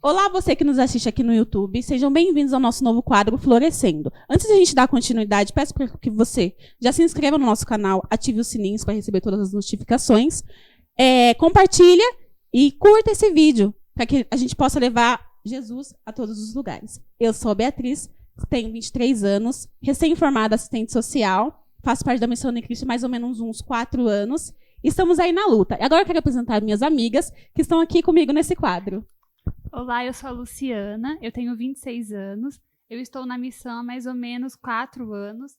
Olá, você que nos assiste aqui no YouTube. Sejam bem-vindos ao nosso novo quadro Florescendo. Antes de a gente dar continuidade, peço para que você já se inscreva no nosso canal, ative os sininhos para receber todas as notificações, compartilha e curta esse vídeo para que a gente possa levar Jesus a todos os lugares. Eu sou a Beatriz, tenho 23 anos, recém-formada assistente social, faço parte da Missão Unicristo há mais ou menos uns 4 anos. Estamos aí na luta. Agora eu quero apresentar minhas amigas que estão aqui comigo nesse quadro. Olá, eu sou a Luciana, eu tenho 26 anos, eu estou na missão há mais ou menos 4 anos,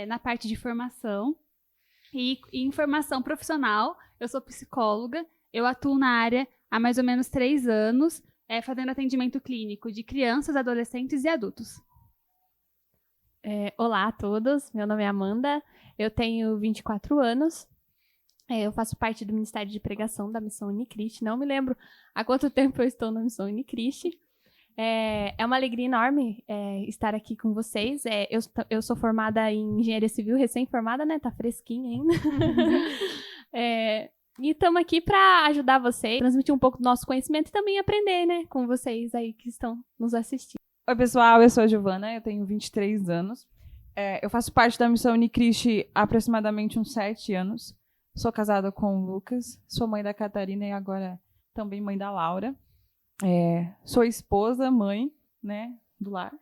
na parte de formação e em formação profissional. Eu sou psicóloga, eu atuo na área há mais ou menos 3 anos, fazendo atendimento clínico de crianças, adolescentes e adultos. Olá a todos, meu nome é Amanda, eu tenho 24 anos. Eu faço parte do Ministério de Pregação da Missão Unicristo. Não me lembro há quanto tempo eu estou na Missão Unicristo. É uma alegria enorme estar aqui com vocês. Eu sou formada em Engenharia Civil, recém-formada, né? Tá fresquinha ainda. E estamos aqui para ajudar vocês, transmitir um pouco do nosso conhecimento e também aprender, né? Com vocês aí que estão nos assistindo. Oi, pessoal. Eu sou a Giovana, eu tenho 23 anos. Eu faço parte da Missão Unicristo há aproximadamente uns 7 anos. Sou casada com o Lucas, sou mãe da Catarina e agora também mãe da Laura. Sou esposa, mãe, né, do lar.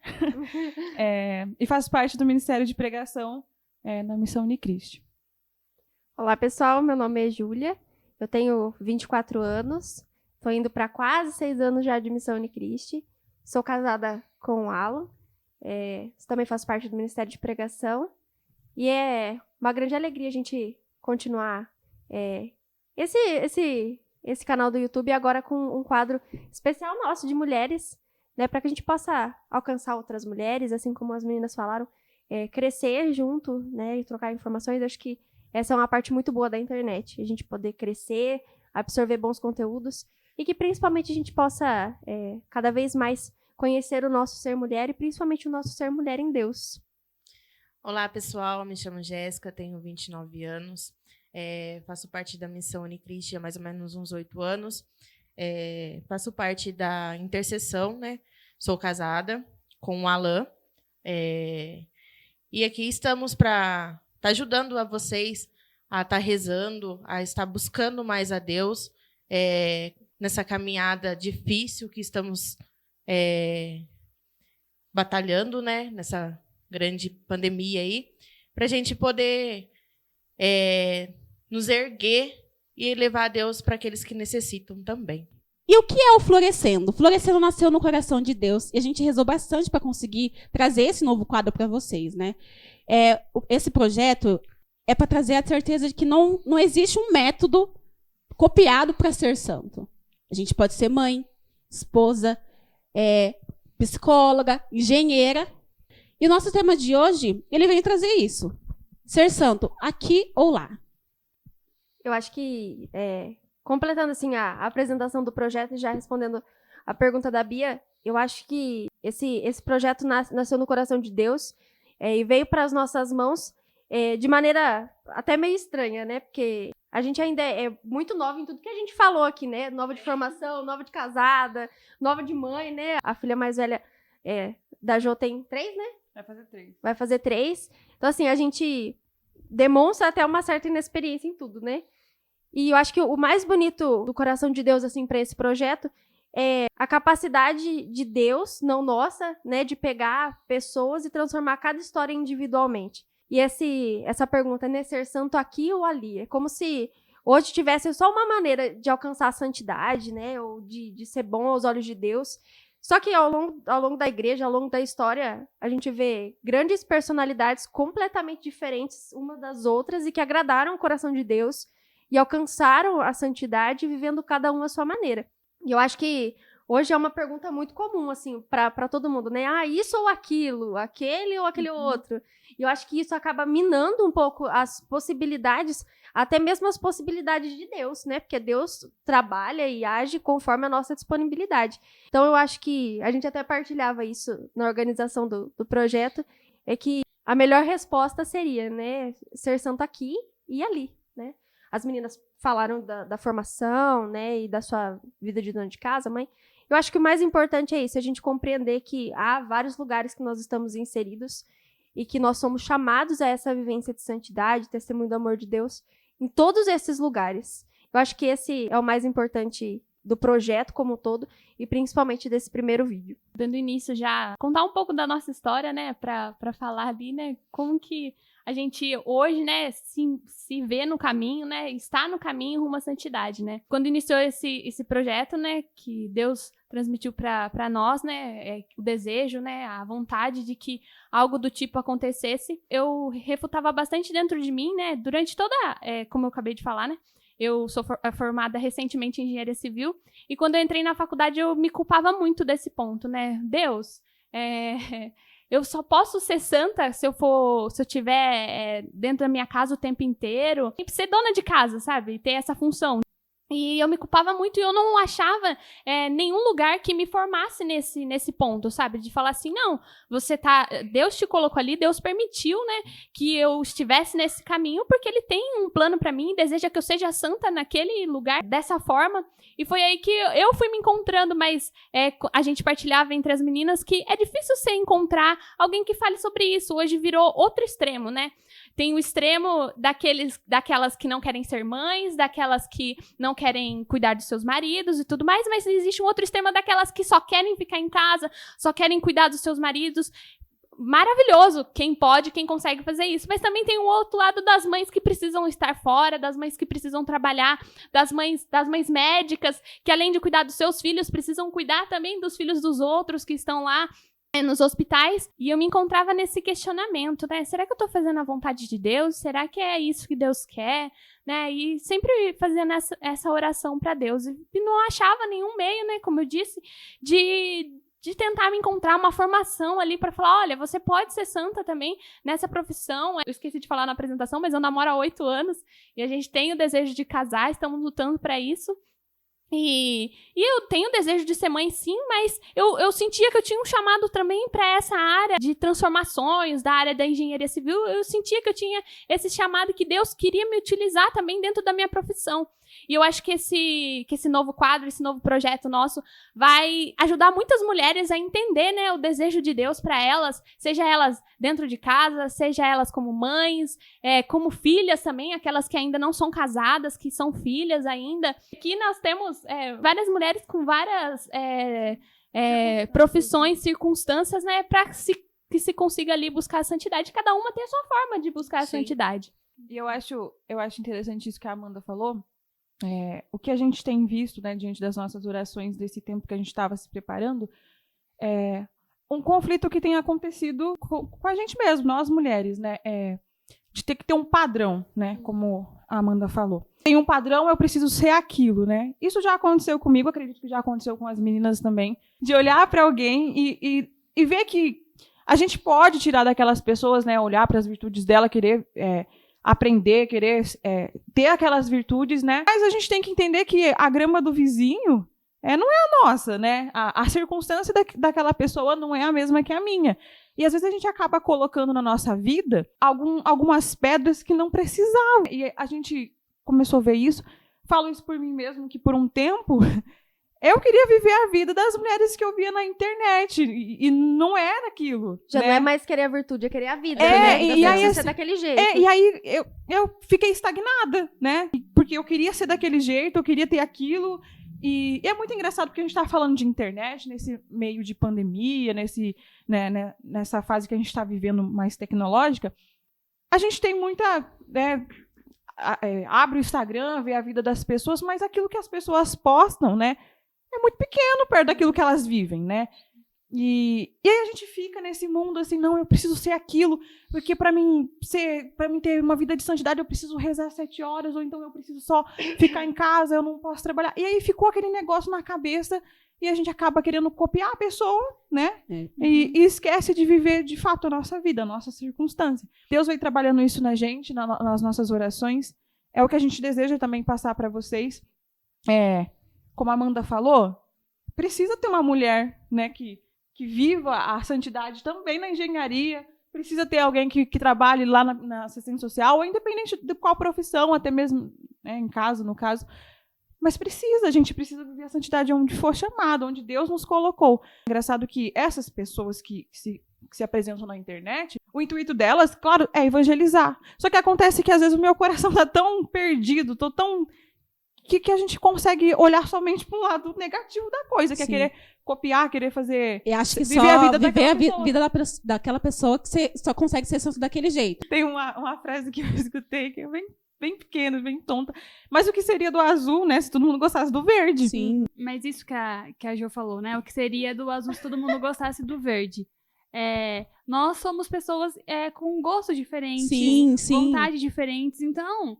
E faço parte do Ministério de Pregação na Missão Unicristo. Olá, pessoal. Meu nome é Júlia. Eu tenho 24 anos. Estou indo para quase 6 anos já de Missão Unicristo. Sou casada com o Alan. Também faço parte do Ministério de Pregação. E é uma grande alegria a gente continuar esse canal do YouTube agora com um quadro especial nosso de mulheres, né, para que a gente possa alcançar outras mulheres, assim como as meninas falaram, crescer junto, né, e trocar informações. Acho que essa é uma parte muito boa da internet, a gente poder crescer, absorver bons conteúdos e que principalmente a gente possa cada vez mais conhecer o nosso ser mulher e principalmente o nosso ser mulher em Deus. Olá, pessoal. Me chamo Jéssica, tenho 29 anos. Faço parte da Missão Unicristo há mais ou menos uns 8 anos. Faço parte da intercessão, né? Sou casada com o Alan. E aqui estamos para estar ajudando a vocês a estar rezando, a estar buscando mais a Deus nessa caminhada difícil que estamos batalhando, né? Nessa grande pandemia aí, para a gente poder nos erguer e levar a Deus para aqueles que necessitam também. E o que é o Florescendo? Florescendo nasceu no coração de Deus e a gente rezou bastante para conseguir trazer esse novo quadro para vocês, né? Esse projeto é para trazer a certeza de que não existe um método copiado para ser santo. A gente pode ser mãe, esposa, psicóloga, engenheira. E o nosso tema de hoje, ele vem trazer isso. Ser santo, aqui ou lá. Eu acho que, completando assim, a apresentação do projeto e já respondendo a pergunta da Bia, eu acho que esse projeto nasceu no coração de Deus e veio para as nossas mãos de maneira até meio estranha, né? Porque a gente ainda é muito nova em tudo que a gente falou aqui, né? Nova de formação, nova de casada, nova de mãe, né? A filha mais velha da Jo tem 3, né? Vai fazer 3. Então, assim, a gente demonstra até uma certa inexperiência em tudo, né? E eu acho que o mais bonito do coração de Deus, assim, para esse projeto é a capacidade de Deus, não nossa, né, de pegar pessoas e transformar cada história individualmente. E essa pergunta, né, ser santo aqui ou ali? É como se hoje tivesse só uma maneira de alcançar a santidade, né, ou de ser bom aos olhos de Deus. Só que ao longo da igreja, ao longo da história, a gente vê grandes personalidades completamente diferentes umas das outras e que agradaram o coração de Deus e alcançaram a santidade vivendo cada um à sua maneira. E eu acho que hoje é uma pergunta muito comum, assim, para todo mundo, né? Isso ou aquilo, aquele ou aquele outro. E eu acho que isso acaba minando um pouco as possibilidades, até mesmo as possibilidades de Deus, né? Porque Deus trabalha e age conforme a nossa disponibilidade. Então, eu acho que a gente até partilhava isso na organização do projeto, é que a melhor resposta seria, né, ser santo aqui e ali, né? as meninas falaram da formação, né, e da sua vida de dona de casa, mãe. Eu acho que o mais importante é isso, a gente compreender que há vários lugares que nós estamos inseridos e que nós somos chamados a essa vivência de santidade, testemunho do amor de Deus, em todos esses lugares. Eu acho que esse é o mais importante do projeto como um todo e principalmente desse primeiro vídeo. Dando início já, contar um pouco da nossa história, né, pra falar ali, né, como que a gente hoje, né, se vê no caminho, né, está no caminho rumo à santidade, né. Quando iniciou esse projeto, né, que Deus transmitiu para nós, né, o desejo, né, a vontade de que algo do tipo acontecesse, eu refutava bastante dentro de mim, né, durante toda, como eu acabei de falar, né, eu sou formada recentemente em engenharia civil, e quando eu entrei na faculdade eu me culpava muito desse ponto, né, Deus, eu só posso ser santa se eu estiver dentro da minha casa o tempo inteiro, e ser dona de casa, sabe, ter essa função. E eu me culpava muito e eu não achava nenhum lugar que me formasse nesse ponto, sabe? De falar assim, não, Deus te colocou ali, Deus permitiu, né, que eu estivesse nesse caminho, porque Ele tem um plano pra mim, deseja que eu seja santa naquele lugar, dessa forma. E foi aí que eu fui me encontrando, mas a gente partilhava entre as meninas que é difícil você encontrar alguém que fale sobre isso. Hoje virou outro extremo, né? Tem o extremo daquelas que não querem ser mães, daquelas que não querem cuidar dos seus maridos e tudo mais, mas existe um outro extremo daquelas que só querem ficar em casa, só querem cuidar dos seus maridos. Maravilhoso, quem pode, quem consegue fazer isso. Mas também tem um outro lado das mães que precisam estar fora, das mães que precisam trabalhar, das mães médicas, que além de cuidar dos seus filhos, precisam cuidar também dos filhos dos outros que estão lá nos hospitais, e eu me encontrava nesse questionamento, né? Será que eu tô fazendo a vontade de Deus? Será que é isso que Deus quer? Né? E sempre fazendo essa oração para Deus. E não achava nenhum meio, né? Como eu disse, de tentar me encontrar uma formação ali para falar, olha, você pode ser santa também nessa profissão. Eu esqueci de falar na apresentação, mas eu namoro há 8 anos e a gente tem o desejo de casar, estamos lutando para isso. E eu tenho desejo de ser mãe, sim, mas eu sentia que eu tinha um chamado também para essa área de transformações, da área da engenharia civil. Eu sentia que eu tinha esse chamado que Deus queria me utilizar também dentro da minha profissão. E eu acho que esse novo quadro, esse novo projeto nosso vai ajudar muitas mulheres a entender, né, o desejo de Deus para elas, seja elas dentro de casa, seja elas como mães, como filhas também, aquelas que ainda não são casadas, que são filhas ainda. Aqui nós temos várias mulheres com várias profissões, circunstâncias, né, para que se consiga ali buscar a santidade. Cada uma tem a sua forma de buscar a santidade. E eu acho interessante isso que a Amanda falou. O que a gente tem visto, né, diante das nossas orações desse tempo que a gente estava se preparando, um conflito que tem acontecido com a gente mesmo, nós mulheres, né, de ter que ter um padrão, né, como a Amanda falou. Tem um padrão, eu preciso ser aquilo, né? Isso já aconteceu comigo, acredito que já aconteceu com as meninas também, de olhar para alguém e ver que a gente pode tirar daquelas pessoas, né, olhar para as virtudes dela, querer aprender, querer ter aquelas virtudes, né? Mas a gente tem que entender que a grama do vizinho não é a nossa, né? A circunstância daquela pessoa não é a mesma que a minha. E às vezes a gente acaba colocando na nossa vida algumas pedras que não precisavam. E a gente começou a ver isso. Falo isso por mim mesmo, que por um tempo eu queria viver a vida das mulheres que eu via na internet. E não era aquilo. Já né? não é mais querer a virtude, é querer a vida. Né? E aí, ser daquele jeito. E aí eu fiquei estagnada, né? Porque eu queria ser daquele jeito, eu queria ter aquilo. E é muito engraçado porque a gente está falando de internet, nesse meio de pandemia, nessa fase que a gente está vivendo mais tecnológica. A gente tem muita... abre o Instagram, vê a vida das pessoas, mas aquilo que as pessoas postam, né, é muito pequeno perto daquilo que elas vivem, né? E aí a gente fica nesse mundo assim, não, eu preciso ser aquilo, porque para mim ter uma vida de santidade eu preciso rezar 7 horas, ou então eu preciso só ficar em casa, eu não posso trabalhar. E aí ficou aquele negócio na cabeça e a gente acaba querendo copiar a pessoa, né? E esquece de viver de fato a nossa vida, a nossa circunstância. Deus vai trabalhando isso na gente, nas nossas orações. É o que a gente deseja também passar para vocês. Como a Amanda falou, precisa ter uma mulher, né, que viva a santidade também na engenharia, precisa ter alguém que trabalhe lá na assistência social, ou independente de qual profissão, até mesmo né, em casa, no caso. Mas a gente precisa viver a santidade onde for chamado, onde Deus nos colocou. Engraçado que essas pessoas que se apresentam na internet, o intuito delas, claro, é evangelizar. Só que acontece que às vezes o meu coração está tão perdido, tô tão... Que a gente consegue olhar somente para um lado negativo da coisa, que é querer copiar, querer fazer... Eu acho que viver só a vida viver daquela a vida daquela pessoa que você só consegue ser santo daquele jeito. Tem uma frase que eu escutei que é bem pequena, bem tonta. Mas o que seria do azul, né, se todo mundo gostasse do verde? Sim. Mas isso que a Jo falou, né? O que seria do azul se todo mundo gostasse do verde? Nós somos pessoas com gostos diferentes, Sim. vontades diferentes. Então,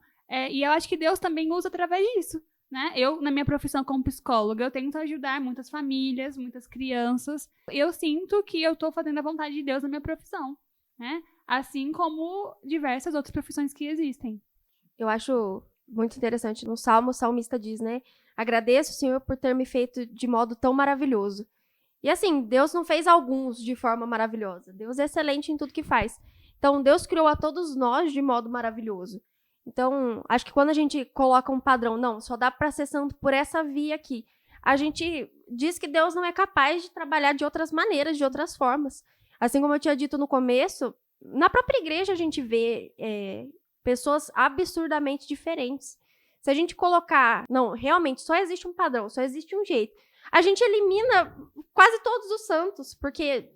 e eu acho que Deus também usa através disso, né? Eu, na minha profissão como psicóloga, eu tento ajudar muitas famílias, muitas crianças. Eu sinto que eu tô fazendo a vontade de Deus na minha profissão, né? Assim como diversas outras profissões que existem. Eu acho muito interessante. No Salmo, o salmista diz, né? Agradeço, Senhor, por ter me feito de modo tão maravilhoso. E assim, Deus não fez alguns de forma maravilhosa. Deus é excelente em tudo que faz. Então, Deus criou a todos nós de modo maravilhoso. Então, acho que quando a gente coloca um padrão, não, só dá para ser santo por essa via aqui, a gente diz que Deus não é capaz de trabalhar de outras maneiras, de outras formas. Assim como eu tinha dito no começo, na própria igreja a gente vê pessoas absurdamente diferentes. Se a gente colocar, não, realmente só existe um padrão, só existe um jeito, a gente elimina quase todos os santos, porque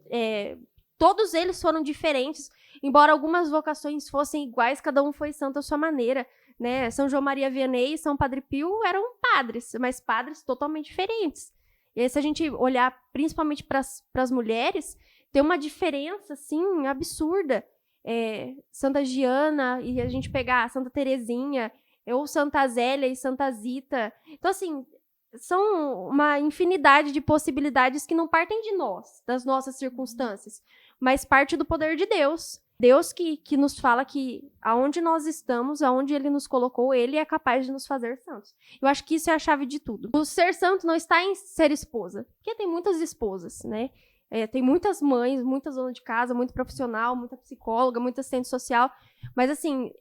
todos eles foram diferentes. Embora algumas vocações fossem iguais, cada um foi santo à sua maneira, né? São João Maria Vianney e São Padre Pio eram padres, mas padres totalmente diferentes. E aí, se a gente olhar principalmente para as mulheres, tem uma diferença, assim, absurda. Santa Giana, e a gente pegar Santa Terezinha, ou Santa Zélia e Santa Zita. Então, assim, são uma infinidade de possibilidades que não partem de nós, das nossas circunstâncias, mas parte do poder de Deus. Deus que nos fala que aonde nós estamos, aonde Ele nos colocou, Ele é capaz de nos fazer santos. Eu acho que isso é a chave de tudo. O ser santo não está em ser esposa, porque tem muitas esposas, né? Tem muitas mães, muitas donas de casa, muito profissional, muita psicóloga, muita assistente social. Mas, assim,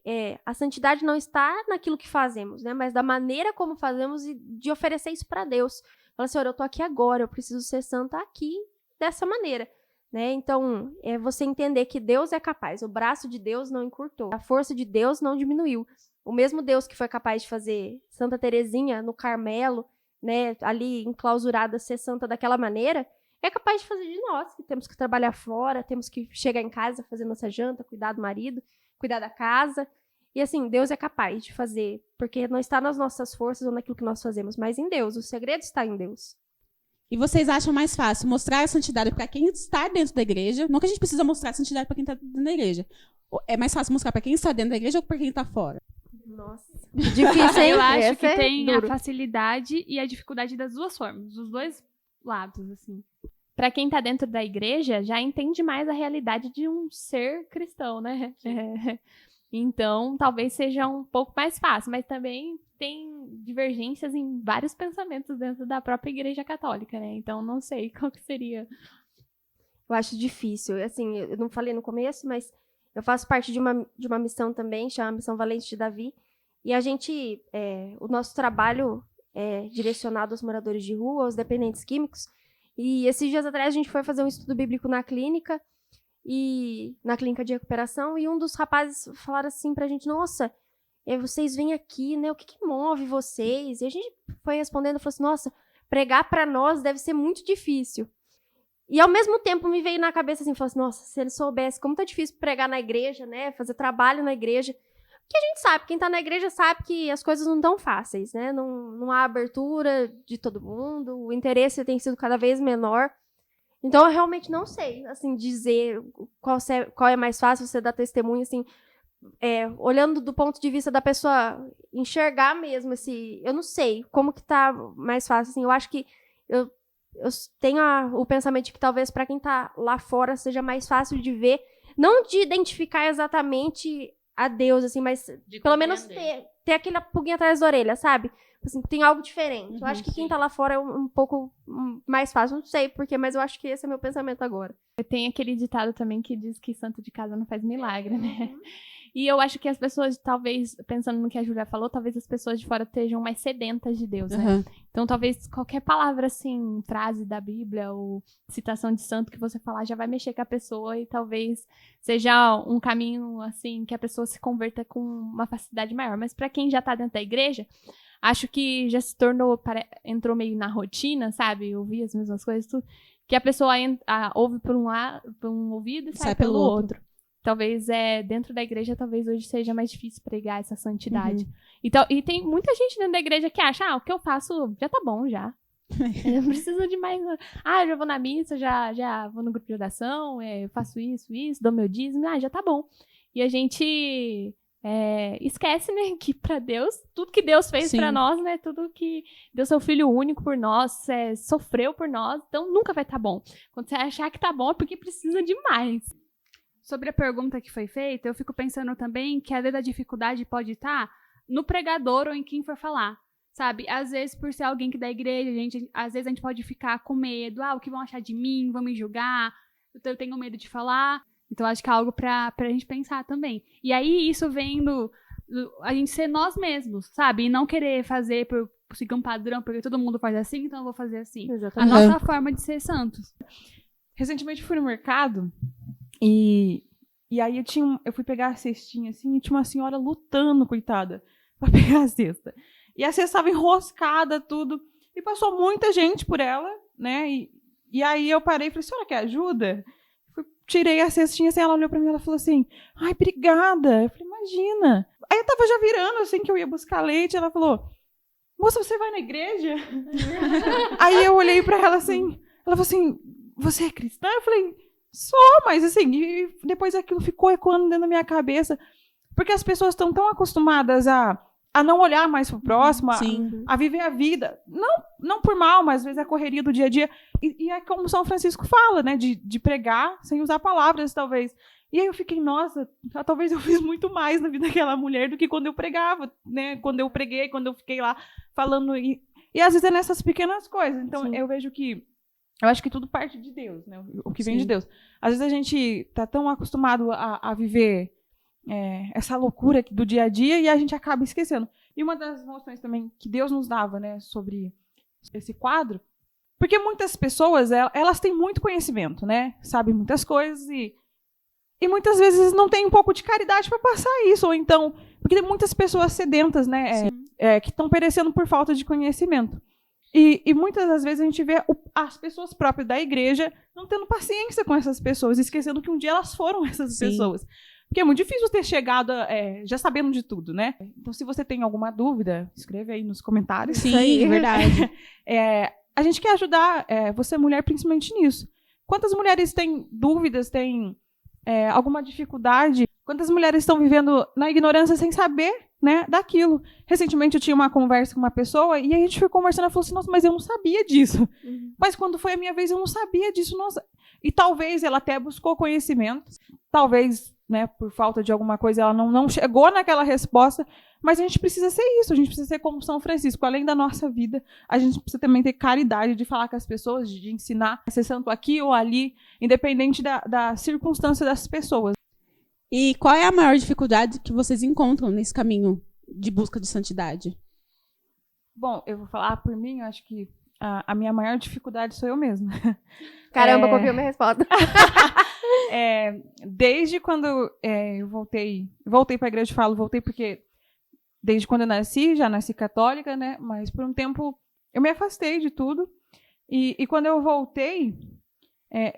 a santidade não está naquilo que fazemos, né? Mas da maneira como fazemos e de oferecer isso para Deus. Fala, Senhor, eu tô aqui agora, eu preciso ser santa aqui, dessa maneira. Né? Então, é você entender que Deus é capaz, o braço de Deus não encurtou, a força de Deus não diminuiu. O mesmo Deus que foi capaz de fazer Santa Terezinha no Carmelo, né, ali enclausurada, ser santa daquela maneira, é capaz de fazer de nós, que temos que trabalhar fora, temos que chegar em casa, fazer nossa janta, cuidar do marido, cuidar da casa. E assim, Deus é capaz de fazer, porque não está nas nossas forças ou naquilo que nós fazemos, mas em Deus, o segredo está em Deus. E vocês acham mais fácil mostrar a santidade para quem está dentro da igreja? Não que a gente precisa mostrar a santidade para quem está dentro da igreja. É mais fácil mostrar para quem está dentro da igreja ou para quem está fora? Nossa, difícil, hein? Eu acho Essa que tem duro. a facilidade e a dificuldade das duas formas, dos dois lados, assim. Para quem tá dentro da igreja, já entende mais a realidade de um ser cristão, né? Então, talvez seja um pouco mais fácil, mas também tem divergências em vários pensamentos dentro da própria igreja católica, né? Então, não sei qual que seria. Eu acho difícil. Assim, eu não falei no começo, mas eu faço parte de uma missão também, chama Missão Valente de Davi. E a gente, o nosso trabalho é direcionado aos moradores de rua, aos dependentes químicos. E esses dias atrás a gente foi fazer um estudo bíblico na clínica de recuperação, e um dos rapazes falaram assim pra gente, nossa, vocês vêm aqui, né, o que move vocês? E a gente foi respondendo, falou assim, nossa, pregar pra nós deve ser muito difícil. E ao mesmo tempo me veio na cabeça assim, falou assim, nossa, se ele soubesse como tá difícil pregar na igreja, né, fazer trabalho na igreja, que a gente sabe, quem tá na igreja sabe que as coisas não estão fáceis, né, não há abertura de todo mundo, o interesse tem sido cada vez menor. Então, eu realmente não sei, assim, dizer qual é mais fácil você dar testemunho, assim, olhando do ponto de vista da pessoa enxergar mesmo, assim, eu não sei como que tá mais fácil, assim, eu acho que eu tenho o pensamento de que talvez para quem tá lá fora seja mais fácil de ver, não de identificar exatamente a Deus, assim, mas pelo menos ter aquela pulguinha atrás da orelha, sabe? Assim, tem algo diferente. Eu acho que quem tá lá fora é um pouco mais fácil. Não sei porquê, mas eu acho que esse é meu pensamento agora. Tem aquele ditado também que diz que santo de casa não faz milagre, né? E eu acho que as pessoas, talvez, pensando no que a Júlia falou, talvez as pessoas de fora estejam mais sedentas de Deus, né? Aham. Então, talvez qualquer palavra, assim, frase da Bíblia ou citação de santo que você falar já vai mexer com a pessoa e talvez seja um caminho, assim, que a pessoa se converta com uma facilidade maior. Mas para quem já tá dentro da igreja, acho que já se tornou, entrou meio na rotina, sabe? Ouvir as mesmas coisas, tudo. Que a pessoa ouve por um ouvido e sai pelo outro. Talvez dentro da igreja, talvez hoje seja mais difícil pregar essa santidade. E tem muita gente dentro da igreja que acha, o que eu faço já tá bom, já. Eu não preciso de mais. Eu já vou na missa, já vou no grupo de oração, eu faço isso, dou meu dízimo, já tá bom. E a gente esquece, né, que pra Deus, tudo que Deus fez pra nós, né, tudo que deu seu Filho único por nós, sofreu por nós, então nunca vai estar bom. Quando você achar que tá bom é porque precisa de mais. Sobre a pergunta que foi feita, eu fico pensando também que às vezes a dificuldade pode estar no pregador ou em quem for falar, sabe? Às vezes, por ser alguém que da igreja, às vezes a gente pode ficar com medo, o que vão achar de mim, vão me julgar, eu tenho medo de falar. Então, acho que é algo pra gente pensar também. E aí, isso vem a gente ser nós mesmos, sabe? E não querer fazer por seguir um padrão, porque todo mundo faz assim, então eu vou fazer assim. Exatamente. A nossa forma de ser santos. Recentemente eu fui no mercado e aí eu fui pegar a cestinha, assim, e tinha uma senhora lutando, coitada, pra pegar a cesta. E a cesta estava enroscada, tudo. E passou muita gente por ela, né? E aí eu parei e falei, senhora quer ajuda? Tirei a cestinha, assim, ela olhou pra mim e ela falou assim, ai, obrigada. Eu falei, imagina. Aí eu tava já virando, assim, que eu ia buscar leite, ela falou, moça, você vai na igreja? Aí eu olhei pra ela, assim, ela falou assim, você é cristã? Eu falei, sou, mas assim, e depois aquilo ficou ecoando dentro da minha cabeça, porque as pessoas estão tão acostumadas a não olhar mais pro próximo, a viver a vida, não por mal, mas às vezes a correria do dia a dia, e é como São Francisco fala, né, de pregar sem usar palavras, talvez. E aí eu fiquei, nossa, talvez eu fiz muito mais na vida daquela mulher do que quando eu pregava, né, quando eu preguei, quando eu fiquei lá falando, e às vezes é nessas pequenas coisas. Então eu vejo que, eu acho que tudo parte de Deus, né, o que vem de Deus. Às vezes a gente tá tão acostumado a viver essa loucura do dia a dia e a gente acaba esquecendo. E uma das noções também que Deus nos dava, né, sobre esse quadro, porque muitas pessoas, elas têm muito conhecimento, né, sabem muitas coisas e muitas vezes não tem um pouco de caridade para passar isso, ou então, porque tem muitas pessoas sedentas, né, que estão perecendo por falta de conhecimento. E muitas das vezes a gente vê as pessoas próprias da igreja não tendo paciência com essas pessoas, esquecendo que um dia elas foram essas pessoas. Porque é muito difícil ter chegado já sabendo de tudo, né? Então, se você tem alguma dúvida, escreve aí nos comentários. Sim, verdade. A gente quer ajudar você, mulher, principalmente nisso. Quantas mulheres têm dúvidas, têm alguma dificuldade? Quantas mulheres estão vivendo na ignorância sem saber, né, daquilo? Recentemente eu tinha uma conversa com uma pessoa e aí a gente foi conversando, ela falou assim, nossa, mas eu não sabia disso. Mas quando foi a minha vez, eu não sabia disso, nossa. E talvez ela até buscou conhecimento, talvez, né, por falta de alguma coisa, ela não chegou naquela resposta, mas a gente precisa ser isso, a gente precisa ser como São Francisco, além da nossa vida, a gente precisa também ter caridade de falar com as pessoas, de ensinar a ser santo aqui ou ali, independente da circunstância das pessoas. E qual é a maior dificuldade que vocês encontram nesse caminho de busca de santidade? Bom, eu vou falar por mim, eu acho que a minha maior dificuldade sou eu mesma. Caramba, copiou minha resposta. Desde quando eu voltei para a igreja, voltei porque desde quando eu nasci, já nasci católica, né? Mas por um tempo eu me afastei de tudo. E quando eu voltei,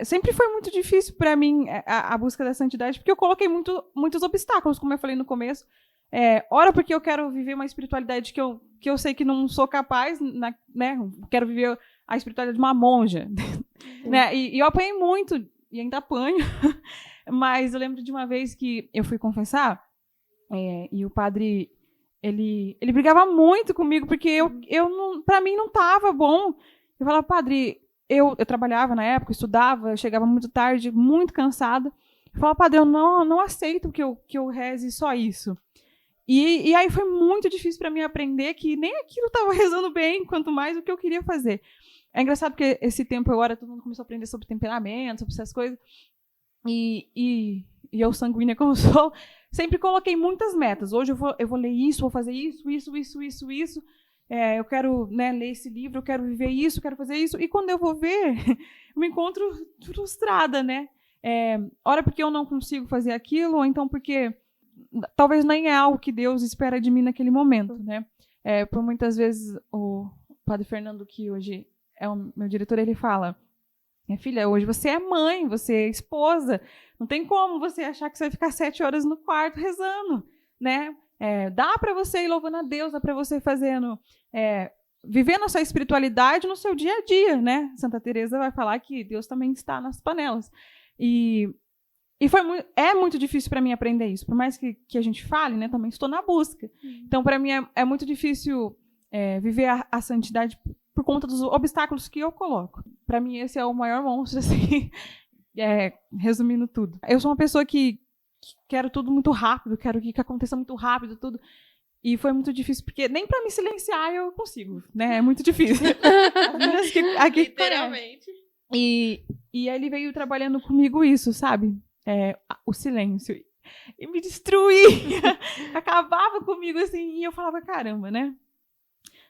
sempre foi muito difícil para mim a busca da santidade, porque eu coloquei muitos obstáculos, como eu falei no começo. Ora porque eu quero viver uma espiritualidade que eu sei que não sou capaz, né? Quero viver a espiritualidade de uma monja. Né? E eu apanhei muito, e ainda apanho. Mas eu lembro de uma vez que eu fui confessar, e o padre, ele brigava muito comigo, porque para mim não estava bom. Eu falava, padre, eu trabalhava na época, estudava, eu chegava muito tarde, muito cansada. Eu falava, padre, eu não aceito que eu reze só isso. E aí foi muito difícil para mim aprender que nem aquilo estava rezando bem, quanto mais o que eu queria fazer. É engraçado porque esse tempo agora todo mundo começou a aprender sobre temperamento, sobre essas coisas. E e eu sanguínea como eu sou, sempre coloquei muitas metas. Hoje eu vou ler isso, vou fazer isso. Eu quero, né, ler esse livro, eu quero viver isso, quero fazer isso. E quando eu vou ver, eu me encontro frustrada, né? Ora porque eu não consigo fazer aquilo, ou então porque talvez nem é algo que Deus espera de mim naquele momento, né? Por muitas vezes, o Padre Fernando, que hoje é o meu diretor, ele fala: minha filha, hoje você é mãe, você é esposa, não tem como você achar que você vai ficar 7 horas no quarto rezando, né? Dá para você ir louvando a Deus, dá para você fazendo, vivendo a sua espiritualidade no seu dia a dia, né? Santa Teresa vai falar que Deus também está nas panelas. E é muito difícil para mim aprender isso, por mais que a gente fale, né? Também estou na busca. Então, para mim é muito difícil viver a santidade por conta dos obstáculos que eu coloco. Para mim, esse é o maior monstro, assim, resumindo tudo. Eu sou uma pessoa que quero tudo muito rápido, quero que aconteça muito rápido, tudo. E foi muito difícil, porque nem para me silenciar eu consigo, né? É muito difícil. Aqui Literalmente. E aí ele veio trabalhando comigo isso, sabe? O silêncio. E me destruía. Acabava comigo, assim, e eu falava, caramba, né?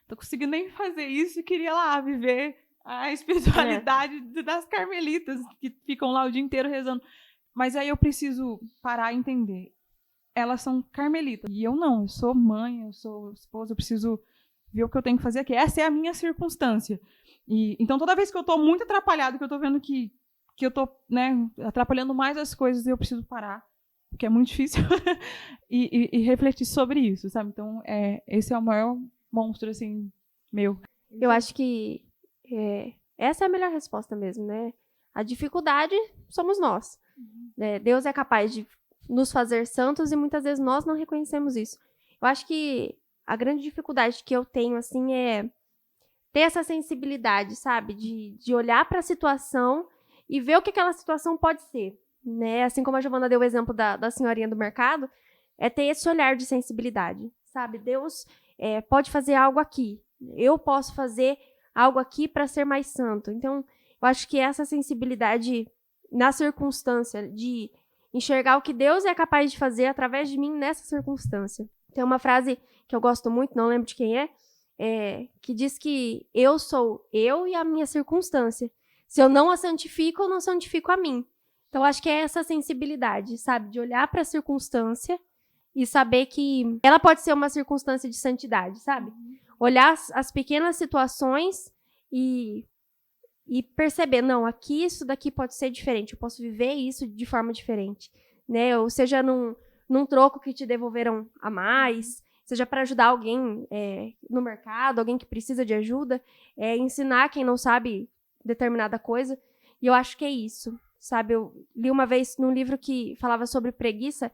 Tô conseguindo nem fazer isso e queria lá viver a espiritualidade das carmelitas, que ficam lá o dia inteiro rezando. Mas aí eu preciso parar e entender. Elas são carmelitas. E eu não. Eu sou mãe, eu sou esposa, eu preciso ver o que eu tenho que fazer aqui. Essa é a minha circunstância. Então, toda vez que eu estou muito atrapalhado, que eu estou vendo que eu estou, né, atrapalhando mais as coisas, eu preciso parar, porque é muito difícil, e refletir sobre isso, sabe? Então, esse é o maior monstro, assim, meu. Eu acho que essa é a melhor resposta mesmo, né? A dificuldade somos nós. Deus é capaz de nos fazer santos e muitas vezes nós não reconhecemos isso. Eu acho que a grande dificuldade que eu tenho, assim, é ter essa sensibilidade, sabe? De olhar para a situação e ver o que aquela situação pode ser, né? Assim como a Giovana deu o exemplo da senhorinha do mercado, ter esse olhar de sensibilidade, sabe? Deus pode fazer algo aqui. Eu posso fazer algo aqui para ser mais santo. Então, eu acho que essa sensibilidade na circunstância de enxergar o que Deus é capaz de fazer através de mim nessa circunstância. Tem uma frase que eu gosto muito, não lembro de quem que diz que eu sou eu e a minha circunstância. Se eu não a santifico, eu não santifico a mim. Então, acho que é essa sensibilidade, sabe? De olhar para a circunstância e saber que ela pode ser uma circunstância de santidade, sabe? Olhar as pequenas situações e perceber, não, aqui isso daqui pode ser diferente, eu posso viver isso de forma diferente, né? Ou seja, num troco que te devolveram a mais, seja para ajudar alguém no mercado, alguém que precisa de ajuda, ensinar quem não sabe determinada coisa. E eu acho que é isso, sabe? Eu li uma vez num livro que falava sobre preguiça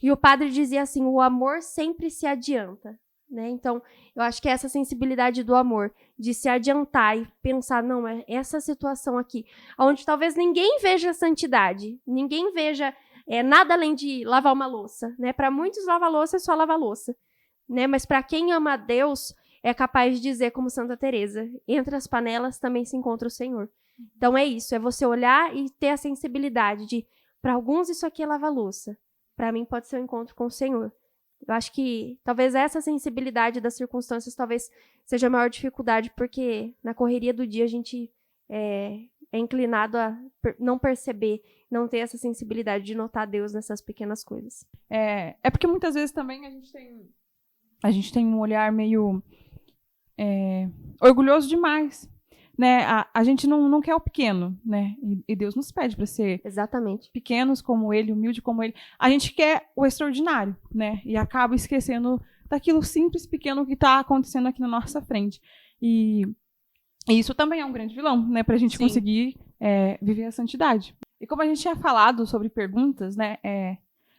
e o padre dizia assim, o amor sempre se adianta, né? Então, eu acho que é essa sensibilidade do amor, de se adiantar e pensar, não, é essa situação aqui, onde talvez ninguém veja santidade, ninguém veja nada além de lavar uma louça, né? Para muitos, lavar louça é só lavar louça, né? Mas para quem ama a Deus, é capaz de dizer, como Santa Teresa, entre as panelas também se encontra o Senhor. Então é isso, é você olhar e ter a sensibilidade de, para alguns isso aqui é lavar louça, para mim pode ser um encontro com o Senhor. Eu acho que talvez essa sensibilidade das circunstâncias talvez seja a maior dificuldade, porque na correria do dia a gente é inclinado a não perceber, não ter essa sensibilidade de notar Deus nessas pequenas coisas. É porque muitas vezes também a gente tem um olhar meio orgulhoso demais, né? A gente não quer o pequeno, né? E Deus nos pede para ser Exatamente. pequenos como Ele, humilde como Ele. A gente quer o extraordinário, né? E acaba esquecendo daquilo simples, pequeno que está acontecendo aqui na nossa frente. E isso também é um grande vilão, né? Para a gente conseguir viver a santidade. E como a gente tinha falado sobre perguntas, né?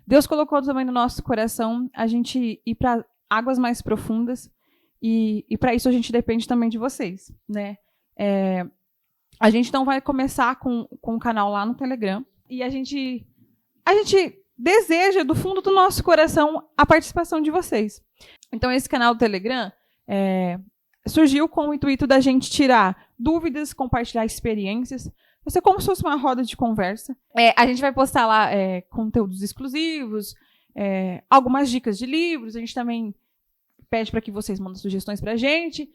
Deus colocou também no nosso coração a gente ir para águas mais profundas. E para isso a gente depende também de vocês, né? A gente então vai começar com um canal lá no Telegram e a gente deseja do fundo do nosso coração a participação de vocês. Então esse canal do Telegram surgiu com o intuito da gente tirar dúvidas, compartilhar experiências. Vai ser como se fosse uma roda de conversa. A gente vai postar lá conteúdos exclusivos, algumas dicas de livros. A gente também pede para que vocês mandem sugestões para a gente.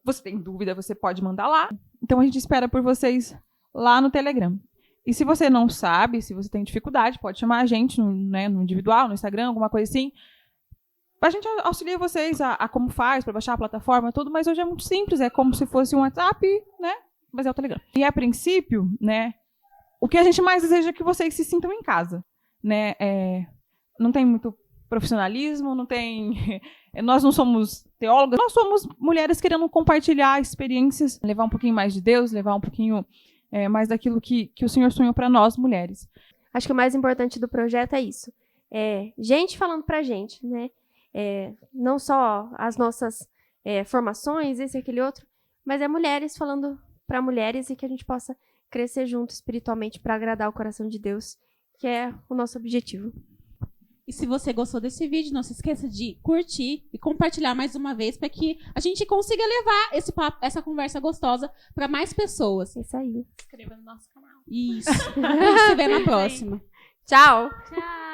Você tem dúvida, você pode mandar lá. Então, a gente espera por vocês lá no Telegram. E se você não sabe, se você tem dificuldade, pode chamar a gente no individual, no Instagram, alguma coisa assim. A gente auxilia vocês a como faz, para baixar a plataforma, tudo, mas hoje é muito simples, é como se fosse um WhatsApp, né? Mas é o Telegram. E a princípio, né, o que a gente mais deseja é que vocês se sintam em casa, né? Não tem muito profissionalismo, não tem... Nós não somos teólogas, nós somos mulheres querendo compartilhar experiências, levar um pouquinho mais de Deus, levar um pouquinho mais daquilo que o Senhor sonhou para nós, mulheres. Acho que o mais importante do projeto é isso. Gente falando pra gente, né? Não só as nossas formações, esse e aquele outro, mas mulheres falando para mulheres e que a gente possa crescer junto espiritualmente para agradar o coração de Deus, que é o nosso objetivo. E se você gostou desse vídeo, não se esqueça de curtir e compartilhar mais uma vez para que a gente consiga levar esse papo, essa conversa gostosa para mais pessoas. Isso aí. Se inscreva no nosso canal. Isso. A gente se vê na próxima. Tchau! Tchau!